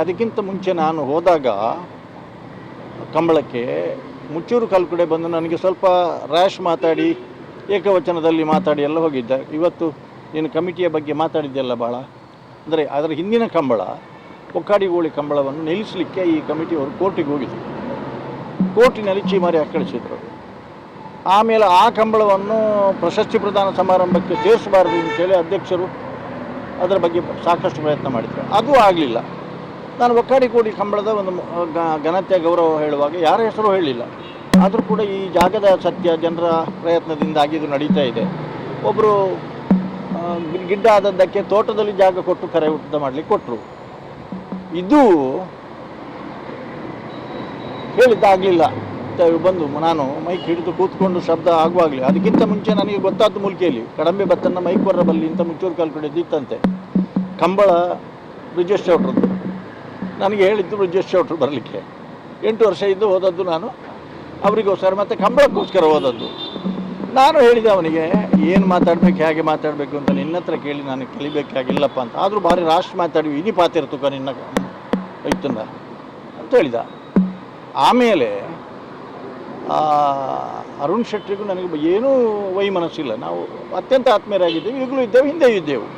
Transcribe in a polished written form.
ಅದಕ್ಕಿಂತ ಮುಂಚೆ ನಾನು ಹೋದಾಗ ಕಂಬಳಕ್ಕೆ ಮುಚ್ಚೂರು ಕಲ್ಕುಡೆ ಬಂದು ನನಗೆ ಸ್ವಲ್ಪ ರ್ಯಾಶ್ ಮಾತಾಡಿ ಏಕವಚನದಲ್ಲಿ ಮಾತಾಡಿ ಎಲ್ಲ ಹೋಗಿದ್ದೆ. ಇವತ್ತು ನೀನು ಕಮಿಟಿಯ ಬಗ್ಗೆ ಮಾತಾಡಿದ್ದೆಲ್ಲ ಭಾಳ, ಅಂದರೆ ಅದರ ಹಿಂದಿನ ಕಂಬಳ ಒಕ್ಕಾಡಿಗೋಳಿ ಕಂಬಳವನ್ನು ನಿಲ್ಲಿಸಲಿಕ್ಕೆ ಈ ಕಮಿಟಿಯವರು ಕೋರ್ಟಿಗೆ ಹೋಗಿದ್ರು. ಕೋರ್ಟಿನಲ್ಲಿ ಚೀಮಾರಿ ಹಾಕಳಿಸಿದ್ರು. ಆಮೇಲೆ ಆ ಕಂಬಳವನ್ನು ಪ್ರಶಸ್ತಿ ಪ್ರದಾನ ಸಮಾರಂಭಕ್ಕೆ ಸೇರಿಸಬಾರ್ದು ಅಂತೇಳಿ ಅಧ್ಯಕ್ಷರು ಅದರ ಬಗ್ಗೆ ಸಾಕಷ್ಟು ಪ್ರಯತ್ನ ಮಾಡಿದರು. ಅದು ಆಗಲಿಲ್ಲ. ನಾನು ಒಕ್ಕಾಡಿಗೋಳಿ ಕಂಬಳದ ಒಂದು ಘನತೆ ಗೌರವ ಹೇಳುವಾಗ ಯಾರ ಹೆಸರು ಹೇಳಿಲ್ಲ. ಆದರೂ ಕೂಡ ಈ ಜಾಗದ ಸತ್ಯ ಜನರ ಪ್ರಯತ್ನದಿಂದಾಗಿ ಇದು ನಡೀತಾ ಇದೆ. ಒಬ್ಬರು ಗಿಡ್ಡ ಆದದ್ದಕ್ಕೆ ತೋಟದಲ್ಲಿ ಜಾಗ ಕೊಟ್ಟು ಕರೆ ಊಟ ಮಾಡಲಿಕ್ಕೆ ಕೊಟ್ಟರು. ಇದು ಹೇಳಿದ್ದಾಗಲಿಲ್ಲ. ಬಂದು ನಾನು ಮೈಕ್ ಹಿಡಿದು ಕೂತ್ಕೊಂಡು ಶಬ್ದ ಆಗುವಾಗಲಿ ಅದಕ್ಕಿಂತ ಮುಂಚೆ ನನಗೆ ಗೊತ್ತಾದ ಮುಲ್ಕಿಯಲ್ಲಿ ಕಡಂಬೆ ಬತ್ತನ್ನ ಮೈಕ್ ಬರಬಲ್ಲಿ ಇಂಥ ಮುಚ್ಚೂರು ಕಲ್ಕಡೆ ಇತ್ತಂತೆ. ಕಂಬಳ ಬ್ರಿಜೇಶ್ ಚೌಟ್ರದ್ದು. ನನಗೆ ಹೇಳಿದ್ದು ಬ್ರಿಜೇಶ್ ಚೌಟ್ರು ಬರಲಿಕ್ಕೆ. 8 ವರ್ಷ ಇದ್ದು ಹೋದದ್ದು ನಾನು ಅವರಿಗೋಸ್ಕರ, ಮತ್ತು ಕಂಬಳಕ್ಕೋಸ್ಕರ ಹೋದದ್ದು. ನಾನು ಹೇಳಿದೆ ಅವನಿಗೆ, ಏನು ಮಾತಾಡಬೇಕು ಹೇಗೆ ಮಾತಾಡಬೇಕು ಅಂತ ನಿನ್ನ ಹತ್ರ ಕೇಳಿ ನಾನು ಕಲಿಬೇಕಾಗಿಲ್ಲಪ್ಪ ಅಂತ. ಆದರೂ ಭಾರಿ ರಾಷ್ಟ್ರ ಮಾತಾಡಿ ಇನಿ ಪಾತಿರ ತುಕ ನಿನ್ನ ಇತ್ತಂದ ಅಂತ ಹೇಳಿದ. ಆಮೇಲೆ ಅರುಣ್ ಶೆಟ್ಟಿಗೂ ನನಗೆ ಏನೂ ವೈಮನಸ್ಸಿಲ್ಲ. ನಾವು ಅತ್ಯಂತ ಆತ್ಮೀಯರಾಗಿದ್ದೇವೆ, ಈಗಲೂ ಇದ್ದೇವೆ, ಹಿಂದೆ ಇದ್ದೇವೆ.